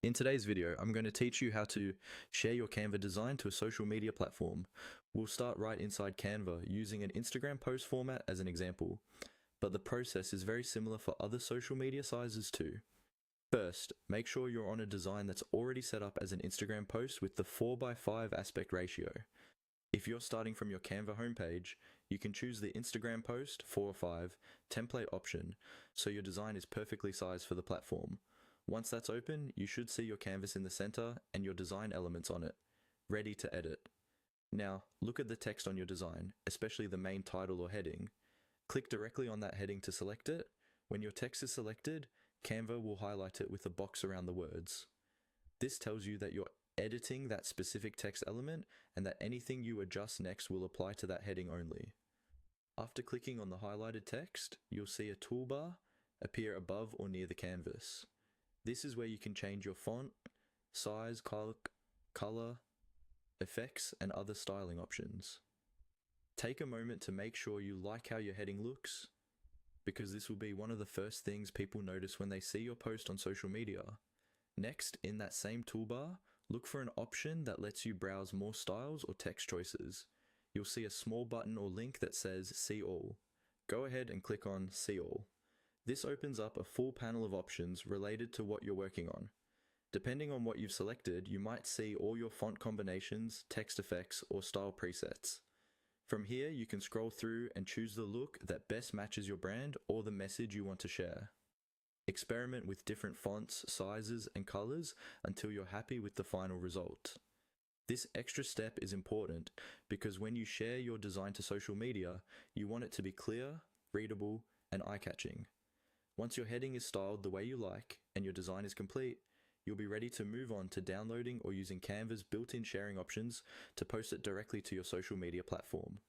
In today's video, I'm going to teach you how to share your Canva design to a social media platform. We'll start right inside Canva using an Instagram post format as an example, but the process is very similar for other social media sizes too. First, make sure you're on a design that's already set up as an Instagram post with the 4:5 aspect ratio. If you're starting from your Canva homepage, you can choose the Instagram post 4:5 template option so your design is perfectly sized for the platform. Once that's open, you should see your canvas in the center and your design elements on it, ready to edit. Now, look at the text on your design, especially the main title or heading. Click directly on that heading to select it. When your text is selected, Canva will highlight it with a box around the words. This tells you that you're editing that specific text element and that anything you adjust next will apply to that heading only. After clicking on the highlighted text, you'll see a toolbar appear above or near the canvas. This is where you can change your font, size, color, effects, and other styling options. Take a moment to make sure you like how your heading looks, because this will be one of the first things people notice when they see your post on social media. Next, in that same toolbar, look for an option that lets you browse more styles or text choices. You'll see a small button or link that says See All. Go ahead and click on See All. This opens up a full panel of options related to what you're working on. Depending on what you've selected, you might see all your font combinations, text effects, or style presets. From here, you can scroll through and choose the look that best matches your brand or the message you want to share. Experiment with different fonts, sizes, and colors until you're happy with the final result. This extra step is important because when you share your design to social media, you want it to be clear, readable, and eye-catching. Once your heading is styled the way you like and your design is complete, you'll be ready to move on to downloading or using Canva's built-in sharing options to post it directly to your social media platform.